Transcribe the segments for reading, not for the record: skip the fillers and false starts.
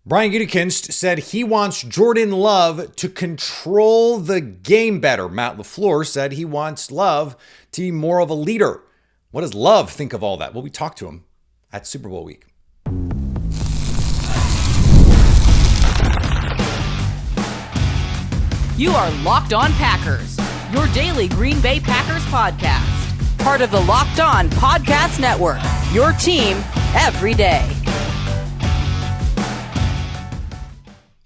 Brian Gutekunst said he wants Jordan Love to control the game better. Matt LaFleur said he wants Love to be more of a leader. What does Love think of all that? Well, we talked to him at Super Bowl week. You are Locked On Packers, your daily Green Bay Packers podcast. Part of the Locked On Podcast Network, your team every day.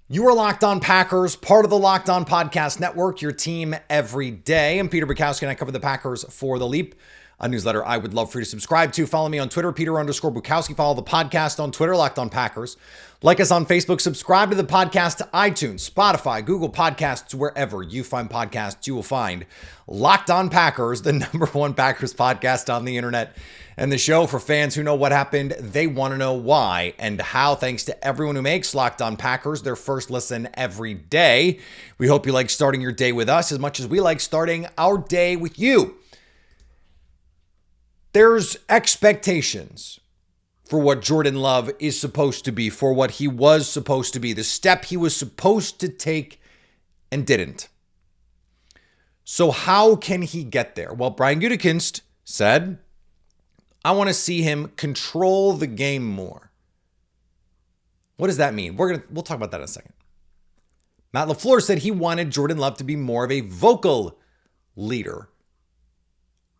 You are Locked On Packers, part of the Locked On Podcast Network, your team every day. I'm Peter Bukowski, and I cover the Packers for The Leap, a newsletter I would love for you to subscribe to. Follow me on Twitter, Peter_Bukowski. Follow the podcast on Twitter, Locked On Packers. Like us on Facebook. Subscribe to the podcast to iTunes, Spotify, Google Podcasts, wherever you find podcasts, you will find Locked On Packers, the #1 Packers podcast on the internet. And the show for fans who know what happened, they want to know why and how. Thanks to everyone who makes Locked On Packers their first listen every day. We hope you like starting your day with us as much as we like starting our day with you. There's expectations for what Jordan Love is supposed to be, for what he was supposed to be, the step he was supposed to take and didn't. So how can he get there? Well, Brian Gutekunst said, I want to see him control the game more. What does that mean? We'll talk about that in a second. Matt LaFleur said he wanted Jordan Love to be more of a vocal leader.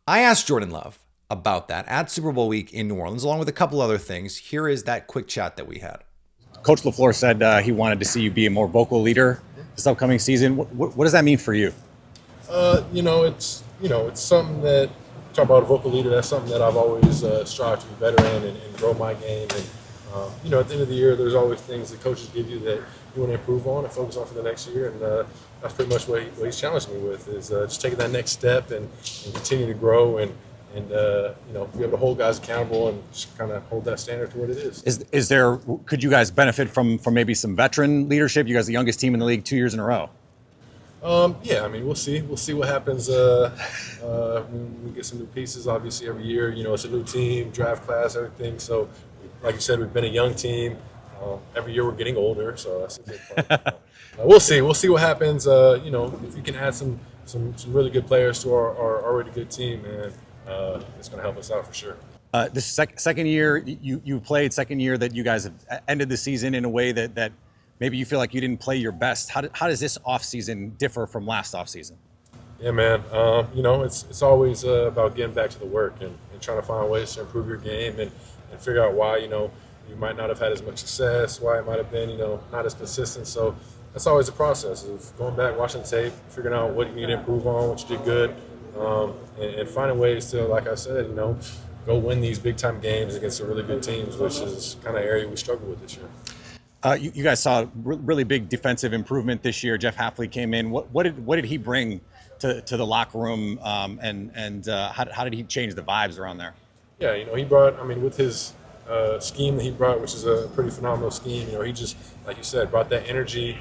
I asked Jordan Love about that at Super Bowl week in New Orleans, along with a couple other things. Here is that quick chat that we had. Coach LaFleur said he wanted to see you be a more vocal leader this upcoming season. What does that mean for you? It's something that, talk about a vocal leader, that's something that I've always strived to be better in and grow my game. And, at the end of the year, there's always things that coaches give you that you want to improve on and focus on for the next year. And that's pretty much what he's challenged me with, is just taking that next step and continue to grow and be able to hold guys accountable and just kind of hold that standard to what it is. Could you guys benefit from maybe some veteran leadership? You guys are the youngest team in the league 2 years in a row. We'll see. We'll see what happens when we get some new pieces. Obviously, every year, it's a new team, draft class, everything. So, like you said, we've been a young team. Every year we're getting older, so that's a good part. We'll see. We'll see what happens. If you can add some really good players to our already good team, and it's going to help us out for sure. This second year you played, second year that you guys have ended the season in a way that maybe you feel like you didn't play your best. How does this offseason differ from last offseason? Yeah, man. It's always about getting back to the work and trying to find ways to improve your game and figure out why, you might not have had as much success, why it might have been, not as consistent. So that's always a process of going back, watching tape, figuring out what you need to improve on, what you did good, and finding ways to, like I said, go win these big-time games against the really good teams, which is kind of an area we struggle with this year. You guys saw really big defensive improvement this year. Jeff Hafley came in. What did he bring to the locker room, and how did he change the vibes around there? Yeah, he brought. With his scheme that he brought, which is a pretty phenomenal scheme. He just, like you said, brought that energy.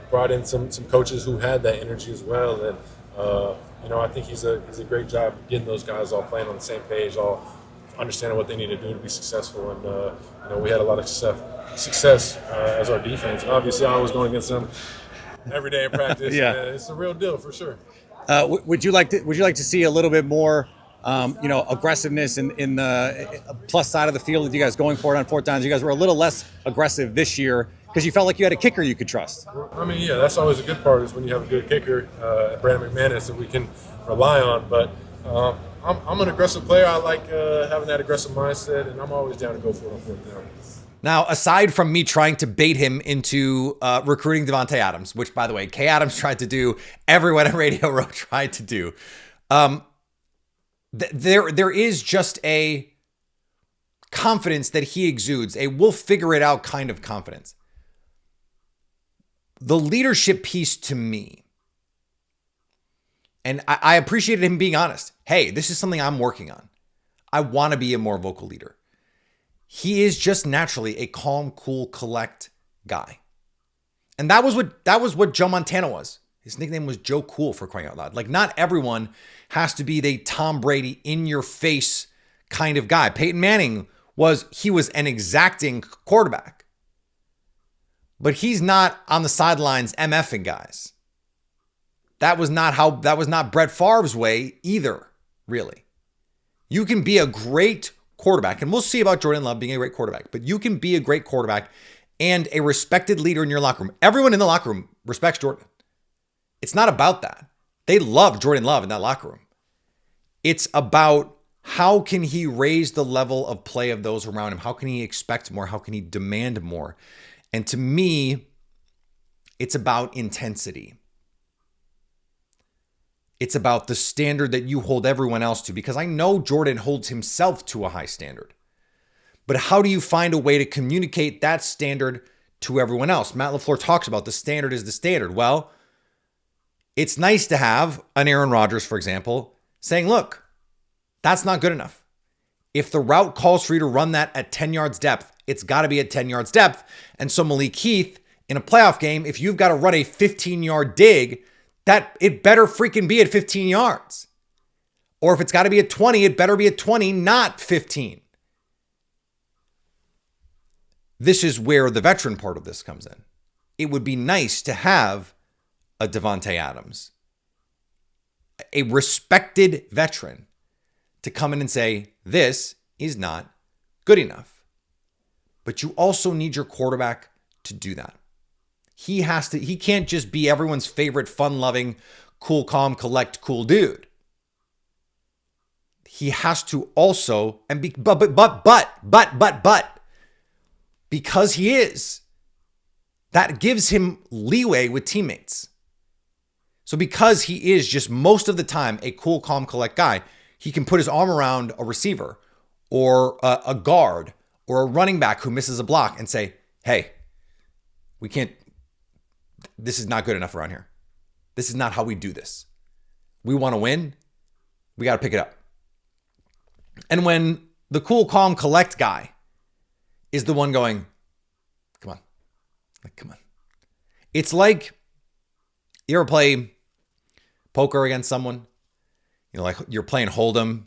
Brought in some coaches who had that energy as well, and I think he's a great job getting those guys all playing on the same page, all understanding what they need to do to be successful. And we had a lot of success as our defense. And obviously, I was going against them every day in practice. Yeah, it's a real deal for sure. Would you like to see a little bit more, aggressiveness in the plus side of the field with you guys going for it on fourth downs? You guys were a little less aggressive this year because you felt like you had a kicker you could trust. That's always a good part, is when you have a good kicker, Brandon McManus, that we can rely on. But I'm an aggressive player. I like having that aggressive mindset, and I'm always down to go for it on fourth down. Now, aside from me trying to bait him into recruiting Davante Adams, which, by the way, Kay Adams tried to do, everyone at Radio Row tried to do, there is just a confidence that he exudes, a we'll figure it out kind of confidence. The leadership piece to me, and I appreciated him being honest. Hey, this is something I'm working on. I want to be a more vocal leader. He is just naturally a calm, cool, collect guy. And that was what Joe Montana was. His nickname was Joe Cool, for crying out loud. Like, not everyone has to be the Tom Brady in your face kind of guy. Peyton Manning was an exacting quarterback. But he's not on the sidelines MFing guys. That was not Brett Favre's way either, really. You can be a great quarterback, and we'll see about Jordan Love being a great quarterback, but you can be a great quarterback and a respected leader in your locker room. Everyone in the locker room respects Jordan. It's not about that. They love Jordan Love in that locker room. It's about how can he raise the level of play of those around him? How can he expect more? How can he demand more? And to me, it's about intensity. It's about the standard that you hold everyone else to, because I know Jordan holds himself to a high standard. But how do you find a way to communicate that standard to everyone else? Matt LaFleur talks about the standard is the standard. Well, it's nice to have an Aaron Rodgers, for example, saying, look, that's not good enough. If the route calls for you to run that at 10 yards depth, it's got to be at 10 yards depth. And so Malik Heath, in a playoff game, if you've got to run a 15-yard dig, that it better freaking be at 15 yards. Or if it's got to be at 20, it better be at 20, not 15. This is where the veteran part of this comes in. It would be nice to have a Davante Adams, a respected veteran, to come in and say, this is not good enough. But you also need your quarterback to do that. He can't just be everyone's favorite fun-loving, cool, calm, collect, cool dude. He has to also, and because he is, that gives him leeway with teammates. So because he is just most of the time a cool, calm, collect guy, he can put his arm around a receiver or a guard or a running back who misses a block and say, hey, this is not good enough around here. This is not how we do this. We want to win. We got to pick it up. And when the cool, calm, collect guy is the one going, come on. It's like, you ever play poker against someone? Like you're playing Hold'em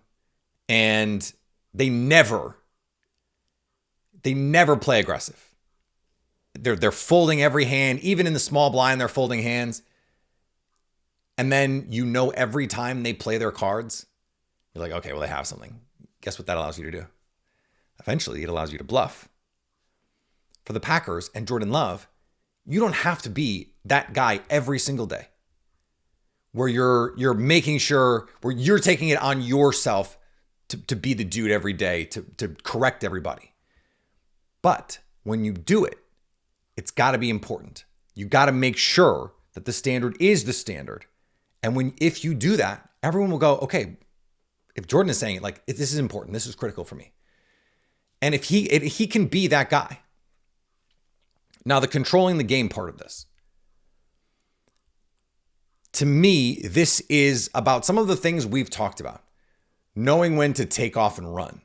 and they never play aggressive. They're folding every hand, even in the small blind, they're folding hands. And then every time they play their cards, you're like, okay, well, they have something. Guess what that allows you to do? Eventually, it allows you to bluff. For the Packers and Jordan Love, you don't have to be that guy every single day where you're making sure, where you're taking it on yourself to be the dude every day, to correct everybody. But when you do it, it's got to be important. You got to make sure that the standard is the standard. And if you do that, everyone will go, okay, if Jordan is saying it, like, this is important, this is critical for me. And if he can be that guy. Now, the controlling the game part of this. To me, this is about some of the things we've talked about. Knowing when to take off and run.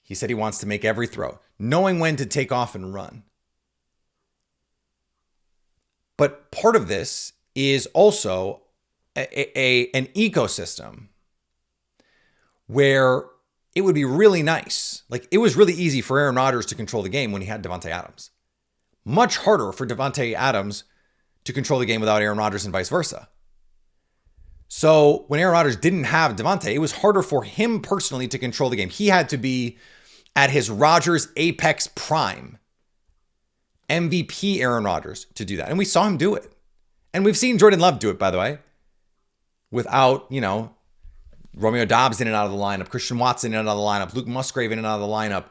He said he wants to make every throw. Knowing when to take off and run. But part of this is also an ecosystem where it would be really nice. Like, it was really easy for Aaron Rodgers to control the game when he had Davante Adams. Much harder for Davante Adams to control the game without Aaron Rodgers and vice versa. So when Aaron Rodgers didn't have Davante, it was harder for him personally to control the game. He had to be at his Rodgers apex prime. MVP Aaron Rodgers to do that. And we saw him do it. And we've seen Jordan Love do it, by the way, without, Romeo Doubs in and out of the lineup, Christian Watson in and out of the lineup, Luke Musgrave in and out of the lineup.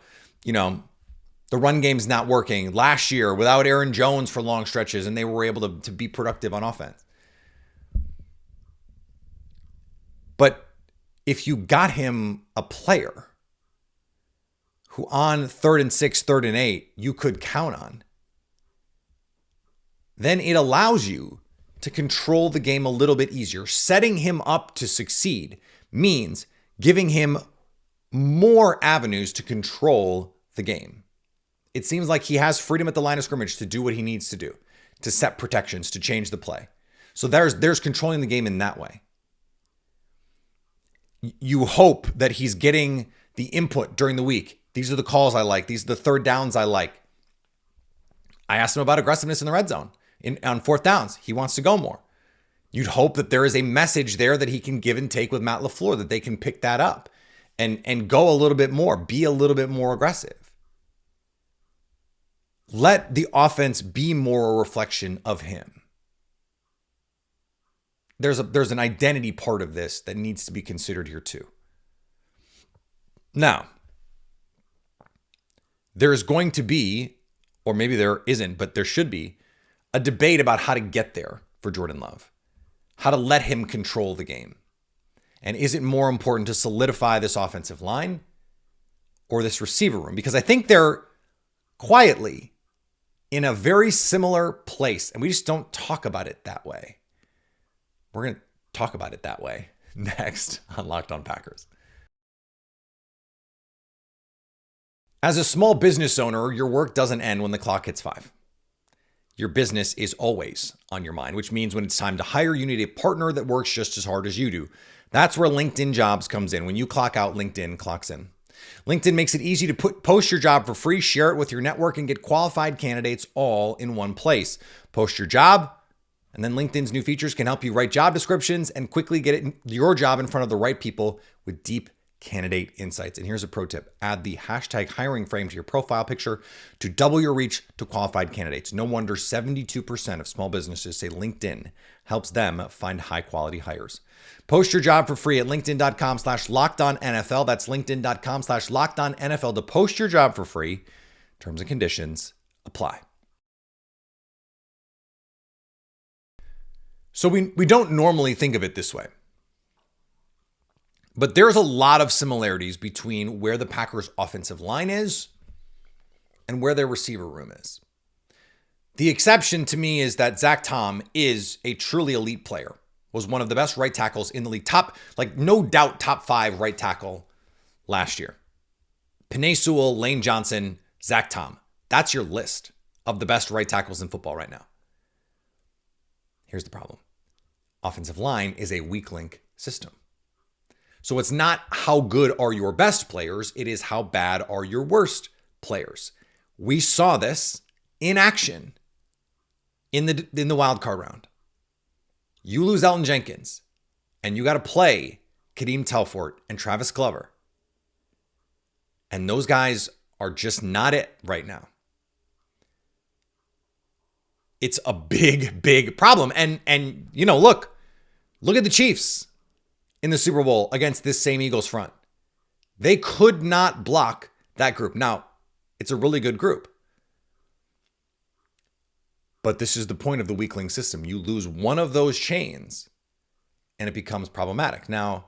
The run game's not working. Last year, without Aaron Jones for long stretches, and they were able to be productive on offense. But if you got him a player who on 3rd and 6, 3rd and 8, you could count on, then it allows you to control the game a little bit easier. Setting him up to succeed means giving him more avenues to control the game. It seems like he has freedom at the line of scrimmage to do what he needs to do, to set protections, to change the play. So there's controlling the game in that way. You hope that he's getting the input during the week. These are the calls I like. These are the third downs I like. I asked him about aggressiveness in the red zone on fourth downs. He wants to go more. You'd hope that there is a message there that he can give and take with Matt LaFleur, that they can pick that up and go a little bit more, be a little bit more aggressive. Let the offense be more a reflection of him. There's an identity part of this that needs to be considered here too. Now, there's going to be, or maybe there isn't, but there should be, a debate about how to get there for Jordan Love, how to let him control the game. And is it more important to solidify this offensive line or this receiver room? Because I think they're quietly in a very similar place, and we just don't talk about it that way. We're going to talk about it that way next on Locked On Packers. As a small business owner, your work doesn't end when the clock hits 5. Your business is always on your mind, which means when it's time to hire, you need a partner that works just as hard as you do. That's where LinkedIn Jobs comes in. When you clock out, LinkedIn clocks in. LinkedIn makes it easy to post your job for free, share it with your network, and get qualified candidates all in one place. Post your job, and then LinkedIn's new features can help you write job descriptions and quickly get your job in front of the right people with deep candidate insights. And here's a pro tip. Add the hashtag hiring frame to your profile picture to double your reach to qualified candidates. No wonder 72% of small businesses say LinkedIn helps them find high quality hires. Post your job for free at linkedin.com/lockedonnfl. That's linkedin.com/lockedonnfl to post your job for free. Terms and conditions apply. So we don't normally think of it this way. But there's a lot of similarities between where the Packers' offensive line is and where their receiver room is. The exception to me is that Zach Tom is a truly elite player, was one of the best right tackles in the league. No doubt top 5 right tackle last year. Penei Sewell, Lane Johnson, Zach Tom. That's your list of the best right tackles in football right now. Here's the problem. Offensive line is a weak link system. So it's not how good are your best players, it is how bad are your worst players. We saw this in action in the wild card round. You lose Elton Jenkins, and you got to play Kadeem Telfort and Travis Glover. And those guys are just not it right now. It's a big, big problem. And look at the Chiefs in the Super Bowl against this same Eagles front. They could not block that group. Now, it's a really good group. But this is the point of the weakling system. You lose one of those chains and it becomes problematic. Now,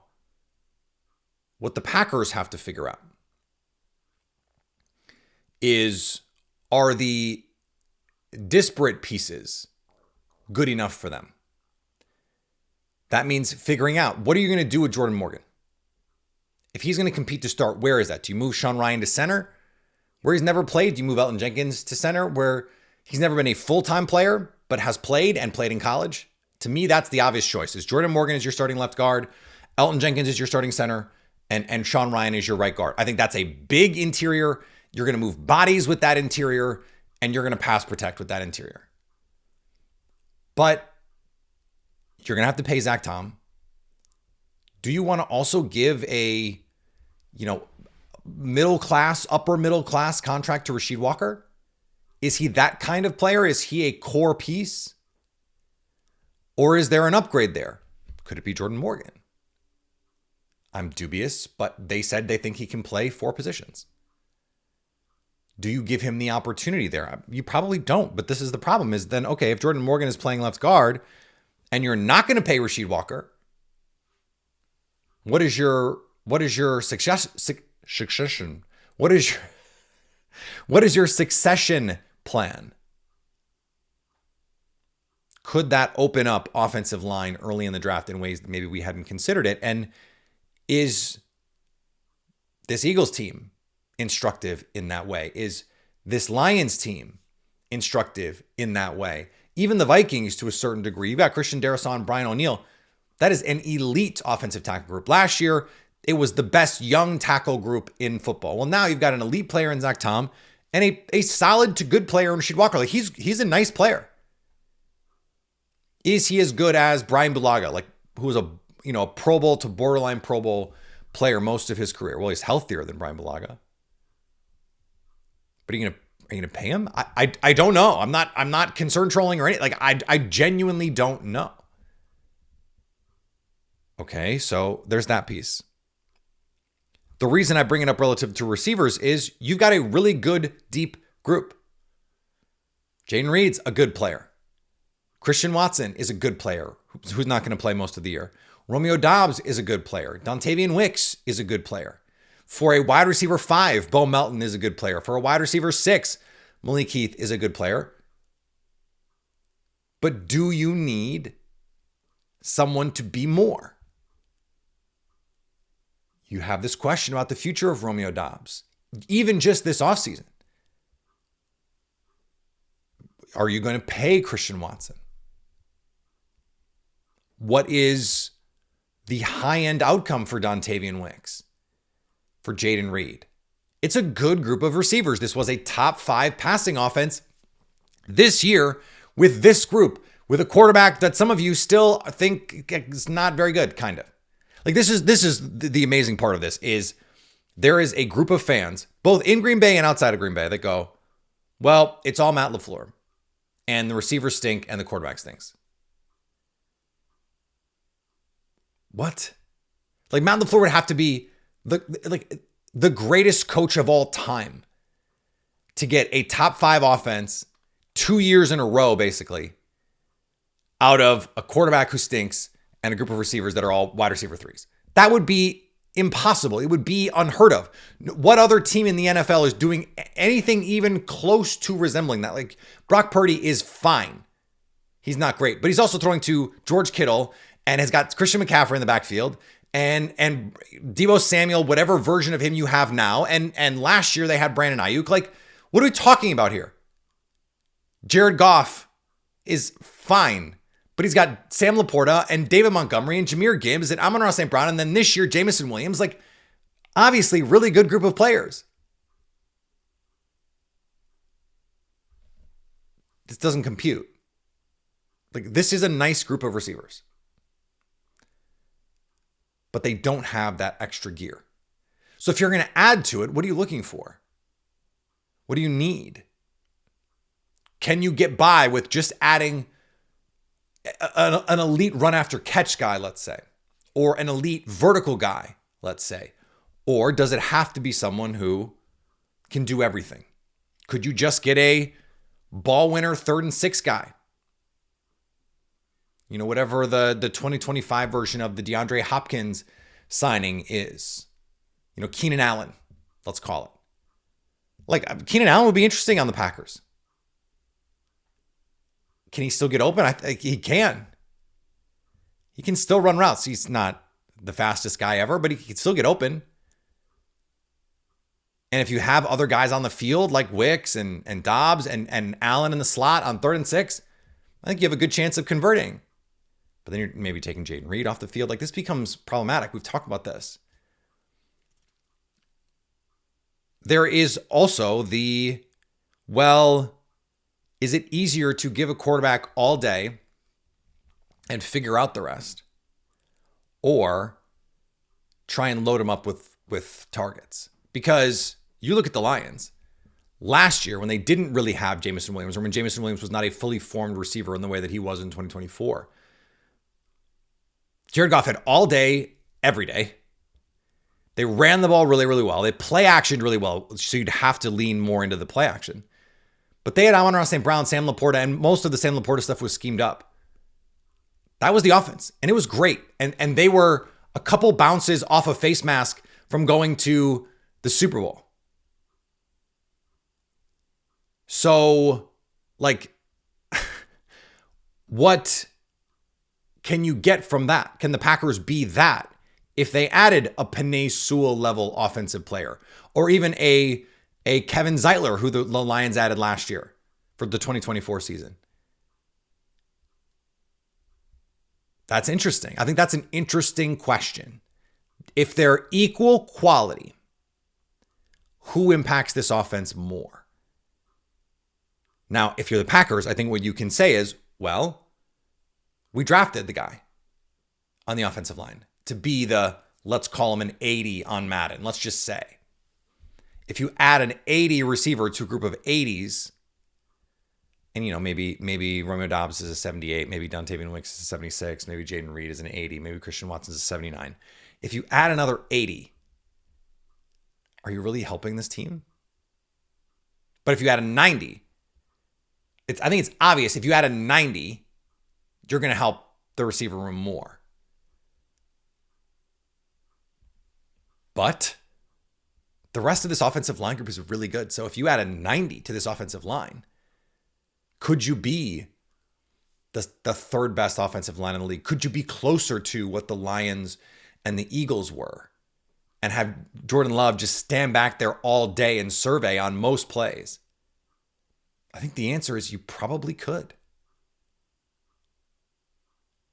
what the Packers have to figure out is, are the disparate pieces good enough for them? That means figuring out, what are you going to do with Jordan Morgan? If he's going to compete to start, where is that? Do you move Sean Rhyan to center, where he's never played? Do you move Elton Jenkins to center, where he's never been a full-time player, but has played and played in college? To me, that's the obvious choice. Is Jordan Morgan is your starting left guard, Elton Jenkins is your starting center, and Sean Rhyan is your right guard. I think that's a big interior. You're going to move bodies with that interior, and you're going to pass protect with that interior. But you're going to have to pay Zach Tom. Do you want to also give a, upper middle class contract to Rasheed Walker? Is he that kind of player? Is he a core piece? Or is there an upgrade there? Could it be Jordan Morgan? I'm dubious, but they said they think he can play 4 positions. Do you give him the opportunity there? You probably don't, but this is the problem is then, okay, if Jordan Morgan is playing left guard and you're not going to pay Rasheed Walker, what is your succession? What is your succession plan? Could that open up offensive line early in the draft in ways that maybe we hadn't considered it? And is this Eagles team instructive in that way? Is this Lions team instructive in that way? Even the Vikings to a certain degree. You've got Christian Darrisaw, Brian O'Neill. That is an elite offensive tackle group. Last year, it was the best young tackle group in football. Well, now you've got an elite player in Zach Tom and a solid to good player in Rasheed Walker. Like he's a nice player. Is he as good as Brian Bulaga, like who was a Pro Bowl to borderline Pro Bowl player most of his career? Well, he's healthier than Brian Bulaga. But are you gonna pay him? I don't know. I'm not concerned trolling or anything. Like I genuinely don't know. Okay, so there's that piece. The reason I bring it up relative to receivers is you've got a really good deep group. Jaden Reed's a good player. Christian Watson is a good player who's not going to play most of the year. Romeo Doubs is a good player. Dontavian Wicks is a good player. For a wide receiver 5, Bo Melton is a good player. For a wide receiver 6, Malik Heath is a good player. But do you need someone to be more? You have this question about the future of Romeo Doubs, even just this offseason. Are you going to pay Christian Watson? What is the high-end outcome for Dontavian Wicks, for Jaden Reed? It's a good group of receivers. This was a top 5 passing offense this year with this group, with a quarterback that some of you still think is not very good, kind of. Like this is the amazing part of this is there is a group of fans, both in Green Bay and outside of Green Bay, that go, well, it's all Matt LaFleur, and the receivers stink and the quarterback stinks. What? Like Matt LaFleur would have to be the greatest coach of all time to get a top 5 offense 2 years in a row, basically, out of a quarterback who stinks and a group of receivers that are all wide receiver 3s. That would be impossible. It would be unheard of. What other team in the NFL is doing anything even close to resembling that? Like Brock Purdy is fine. He's not great, but he's also throwing to George Kittle and has got Christian McCaffrey in the backfield and Deebo Samuel, whatever version of him you have now. And last year they had Brandon Ayuk. Like, what are we talking about here? Jared Goff is fine, but he's got Sam Laporta and David Montgomery and Jahmyr Gibbs and Amon-Ra St. Brown. And then this year, Jameson Williams, like obviously really good group of players. This doesn't compute. Like this is a nice group of receivers, but they don't have that extra gear. So if you're going to add to it, what are you looking for? What do you need? Can you get by with just adding an elite run after catch guy, let's say, or an elite vertical guy, let's say? Or does it have to be someone who can do everything? Could you just get a ball winner 3rd and 6 guy? You know, whatever the 2025 version of the DeAndre Hopkins signing is. You know, Keenan Allen, let's call it. Like, Keenan Allen would be interesting on the Packers. Can he still get open? I think he can. He can still run routes. He's not the fastest guy ever, but he can still get open. And if you have other guys on the field like Wicks and Dobbs and Allen in the slot on 3rd and 6, I think you have a good chance of converting. But then you're maybe taking Jaden Reed off the field. Like this becomes problematic. We've talked about this. There is also the, well, is it easier to give a quarterback all day and figure out the rest, or try and load him up with targets? Because you look at the Lions last year when they didn't really have Jameson Williams, or when Jameson Williams was not a fully formed receiver in the way that he was in 2024. Jared Goff had all day, every day. They ran the ball really, really well. They play actioned really well, so you'd have to lean more into the play action. But they had Amon-Ra St. Brown, Sam Laporta, and most of the Sam Laporta stuff was schemed up. That was the offense, and it was great. And they were a couple bounces off a face mask from going to the Super Bowl. So, like, what can you get from that? Can the Packers be that if they added a Penei Sewell level offensive player, or even a Kevin Zeitler, who the Lions added last year for the 2024 season? That's interesting. I think that's an interesting question. If they're equal quality, who impacts this offense more? Now, if you're the Packers, I think what you can say is, well, we drafted the guy on the offensive line to be the, let's call him an 80 on Madden. Let's just say. If you add an 80 receiver to a group of 80s, and maybe Romeo Doubs is a 78, maybe Dontavian Wicks is a 76, maybe Jaden Reed is an 80, maybe Christian Watson's a 79. If you add another 80, are you really helping this team? But if you add a 90, I think it's obvious if you add a 90, you're going to help the receiver room more. But the rest of this offensive line group is really good. So if you add a 90 to this offensive line, could you be the third best offensive line in the league? Could you be closer to what the Lions and the Eagles were and have Jordan Love just stand back there all day and survey on most plays? I think the answer is you probably could.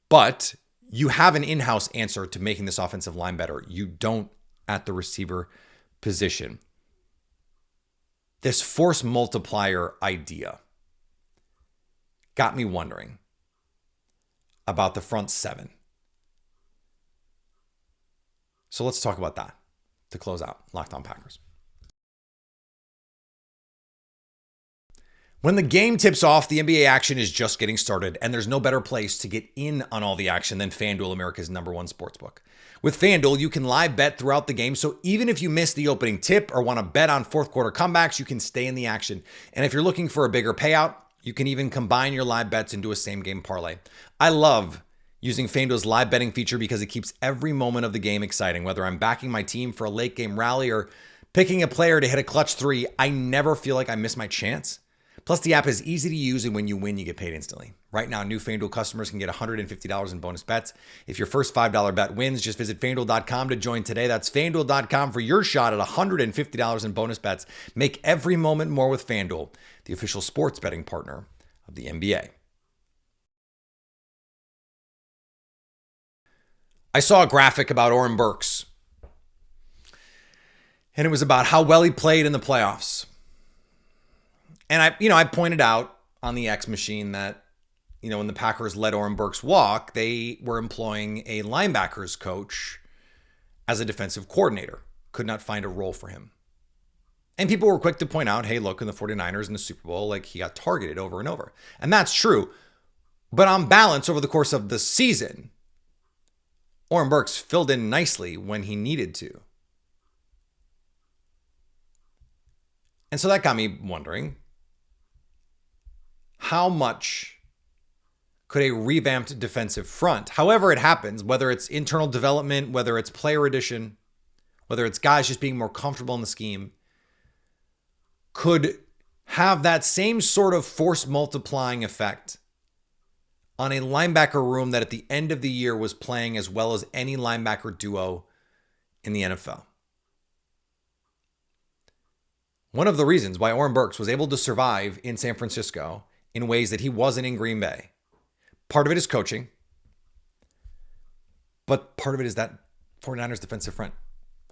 But you have an in-house answer to making this offensive line better. You don't at the receiver position. This force multiplier idea got me wondering about the front seven. So let's talk about that to close out Locked On Packers. When the game tips off, the NBA action is just getting started, and there's no better place to get in on all the action than FanDuel, America's #1 sportsbook. With FanDuel, you can live bet throughout the game, so even if you miss the opening tip or want to bet on fourth quarter comebacks, you can stay in the action. And if you're looking for a bigger payout, you can even combine your live bets into a same-game parlay. I love using FanDuel's live betting feature because it keeps every moment of the game exciting. Whether I'm backing my team for a late-game rally or picking a player to hit a clutch three, I never feel like I miss my chance. Plus, the app is easy to use, and when you win, you get paid instantly. Right now, new FanDuel customers can get $150 in bonus bets. If your first $5 bet wins, just visit FanDuel.com to join today. That's FanDuel.com for your shot at $150 in bonus bets. Make every moment more with FanDuel, the official sports betting partner of the NBA. I saw a graphic about Oren Burks, and it was about how well he played in the playoffs. And I pointed out on the X machine that, when the Packers let Oren Burks walk, they were employing a linebackers coach as a defensive coordinator. Could not find a role for him. And people were quick to point out, hey, look, in the 49ers in the Super Bowl, he got targeted over and over. And that's true. But on balance, over the course of the season, Oren Burks filled in nicely when he needed to. And so that got me wondering, how much could a revamped defensive front, however it happens, whether it's internal development, whether it's player addition, whether it's guys just being more comfortable in the scheme, could have that same sort of force multiplying effect on a linebacker room that at the end of the year was playing as well as any linebacker duo in the NFL? One of the reasons why Oren Burks was able to survive in San Francisco in ways that he wasn't in Green Bay, part of it is coaching, but part of it is that 49ers defensive front,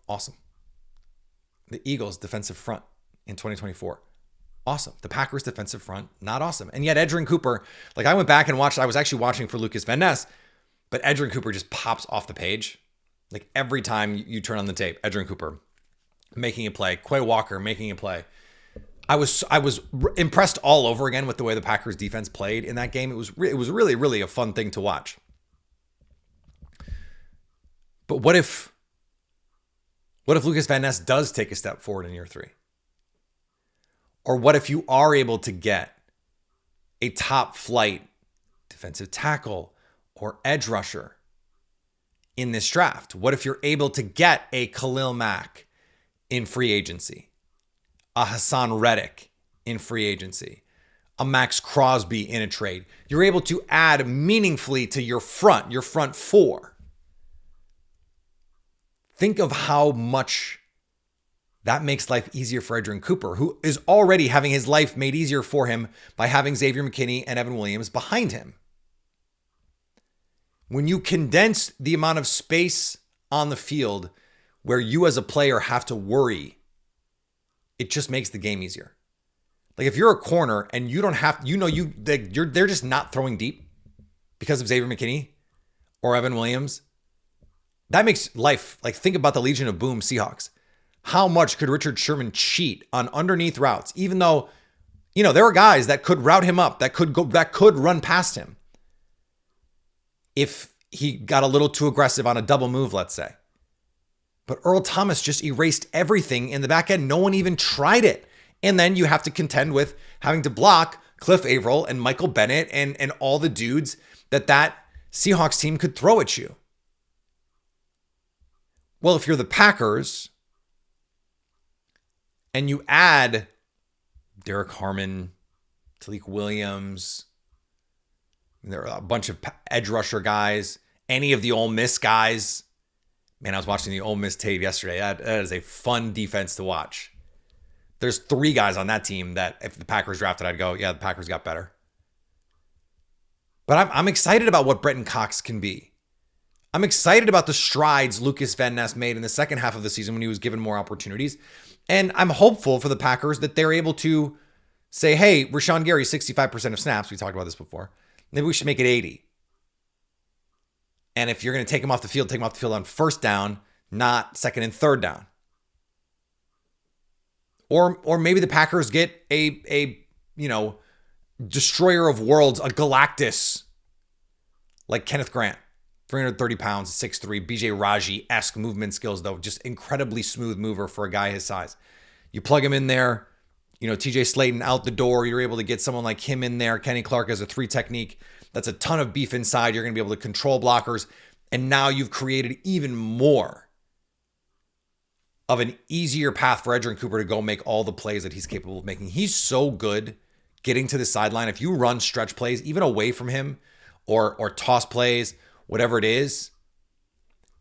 awesome. The Eagles defensive front in 2024, awesome. The Packers defensive front, not awesome. And yet Edgerrin Cooper, I went back and watched, I was actually watching for Lucas Van Ness, but Edgerrin Cooper just pops off the page. Every time you turn on the tape, Edgerrin Cooper making a play, Quay Walker making a play. I was impressed all over again with the way the Packers defense played in that game. It was really, really a fun thing to watch. But what if Lucas Van Ness does take a step forward in year 3? Or what if you are able to get a top flight defensive tackle or edge rusher in this draft? What if you're able to get a Khalil Mack in free agency, a Hassan Reddick in free agency, a Max Crosby in a trade? You're able to add meaningfully to your front four. Think of how much that makes life easier for Edgerrin Cooper, who is already having his life made easier for him by having Xavier McKinney and Evan Williams behind him. When you condense the amount of space on the field where you as a player have to worry, it just makes the game easier. Like if you're a corner and you don't have, they're just not throwing deep because of Xavier McKinney or Evan Williams. That makes life, like think about the Legion of Boom Seahawks. How much could Richard Sherman cheat on underneath routes, even though, there were guys that could route him up, that could run past him if he got a little too aggressive on a double move, let's say. But Earl Thomas just erased everything in the back end. No one even tried it. And then you have to contend with having to block Cliff Averill and Michael Bennett and all the dudes that Seahawks team could throw at you. Well, if you're the Packers and you add Derek Harmon, Talik Williams, there are a bunch of edge rusher guys, any of the Ole Miss guys. Man, I was watching the Ole Miss tape yesterday. That is a fun defense to watch. There's 3 guys on that team that if the Packers drafted, I'd go, yeah, the Packers got better. But I'm excited about what Brenton Cox can be. I'm excited about the strides Lucas Van Ness made in the second half of the season when he was given more opportunities. And I'm hopeful for the Packers that they're able to say, hey, Rashawn Gary, 65% of snaps. We talked about this before. Maybe we should make it 80. And if you're going to take him off the field, take him off the field on first down, not second and third down. Or maybe the Packers get a destroyer of worlds, a Galactus, like Kenneth Grant, 330 pounds, 6'3", BJ Raji-esque movement skills, though, just incredibly smooth mover for a guy his size. You plug him in there, TJ Slayton out the door, you're able to get someone like him in there. Kenny Clark has a 3 technique. That's a ton of beef inside. You're going to be able to control blockers. And now you've created even more of an easier path for Edgerrin Cooper to go make all the plays that he's capable of making. He's so good getting to the sideline. If you run stretch plays, even away from him, or toss plays, whatever it is,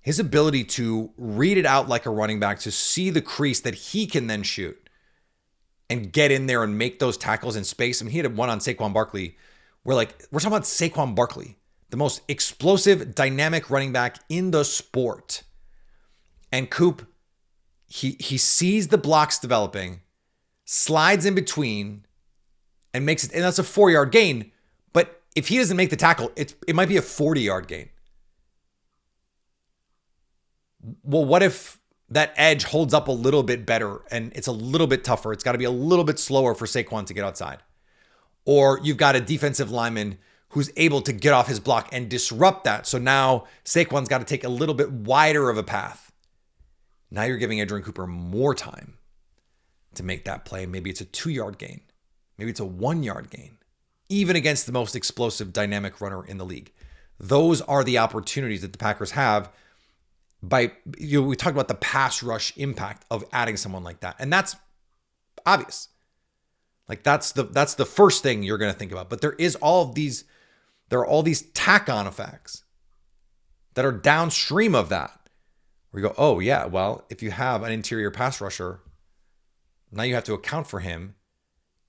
his ability to read it out like a running back, to see the crease that he can then shoot and get in there and make those tackles in space. I mean, he had one on Saquon Barkley. We're talking about Saquon Barkley, the most explosive, dynamic running back in the sport. And Coop, he sees the blocks developing, slides in between, and makes it, and that's a 4-yard gain. But if he doesn't make the tackle, it might be a 40-yard gain. Well, what if that edge holds up a little bit better and it's a little bit tougher? It's got to be a little bit slower for Saquon to get outside. Or you've got a defensive lineman who's able to get off his block and disrupt that. So now Saquon's got to take a little bit wider of a path. Now you're giving Edgerrin Cooper more time to make that play. Maybe it's a 2-yard gain. Maybe it's a 1-yard gain. Even against the most explosive, dynamic runner in the league. Those are the opportunities that the Packers have by, we talked about the pass rush impact of adding someone like that. And that's obvious. Like that's the first thing you're going to think about. But there are all these tack-on effects that are downstream of that. Where you go, oh yeah, well, if you have an interior pass rusher, now you have to account for him.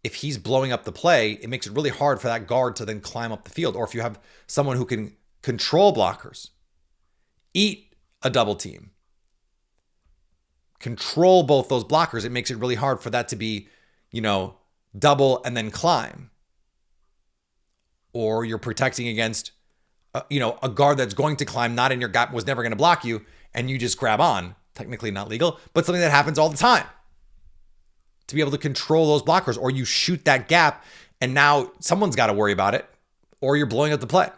If he's blowing up the play, it makes it really hard for that guard to then climb up the field. Or if you have someone who can control blockers, eat a double team, control both those blockers, it makes it really hard for that to be, double and then climb. Or you're protecting against, a guard that's going to climb, not in your gap, was never going to block you, and you just grab on. Technically not legal, but something that happens all the time. To be able to control those blockers, or you shoot that gap and now someone's got to worry about it, or you're blowing up the play.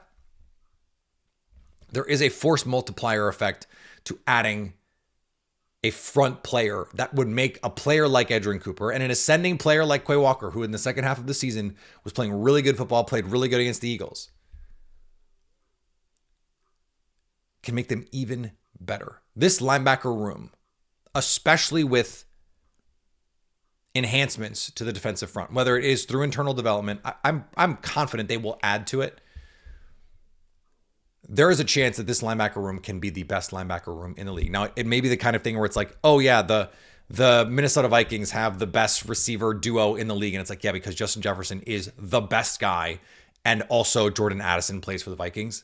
There is a force multiplier effect to adding a front player that would make a player like Edgerrin Cooper and an ascending player like Quay Walker, who in the second half of the season was playing really good football, played really good against the Eagles, can make them even better. This linebacker room, especially with enhancements to the defensive front, whether it is through internal development, I'm confident they will add to it. There is a chance that this linebacker room can be the best linebacker room in the league. Now, it may be the kind of thing where it's like, oh yeah, the Minnesota Vikings have the best receiver duo in the league. And it's like, yeah, because Justin Jefferson is the best guy. And also Jordan Addison plays for the Vikings.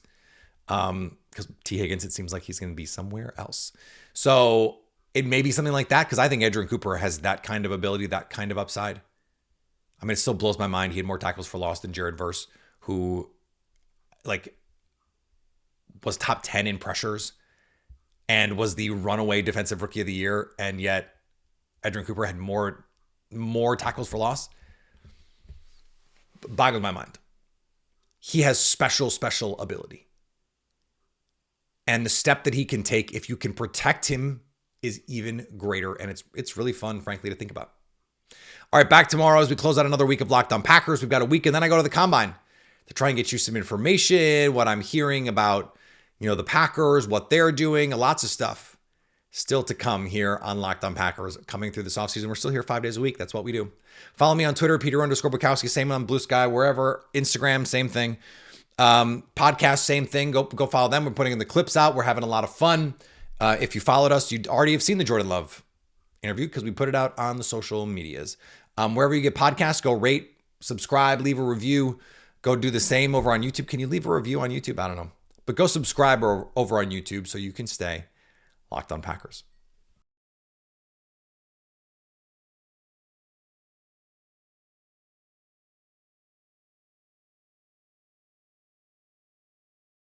Because T. Higgins, it seems like he's going to be somewhere else. So it may be something like that, because I think Edgerrin Cooper has that kind of ability, that kind of upside. I mean, it still blows my mind. He had more tackles for loss than Jared Verse, who was top 10 in pressures and was the runaway defensive rookie of the year. And yet Edgerrin Cooper had more tackles for loss. Boggles my mind. He has special ability. And the step that he can take, if you can protect him, is even greater. And it's really fun, frankly, to think about. All right, back tomorrow as we close out another week of Locked On Packers. We've got a week, and then I go to the Combine to try and get you some information, what I'm hearing about, the Packers, what they're doing, lots of stuff still to come here on Locked On Packers coming through this offseason. We're still here 5 days a week. That's what we do. Follow me on Twitter, Peter_Bukowski, same on Blue Sky, wherever. Instagram, same thing. Podcast, same thing. Go follow them. We're putting in the clips out. We're having a lot of fun. If you followed us, you'd already have seen the Jordan Love interview because we put it out on the social medias. Wherever you get podcasts, go rate, subscribe, leave a review. Go do the same over on YouTube. Can you leave a review on YouTube? I don't know. But go subscribe over on YouTube so you can stay Locked On Packers.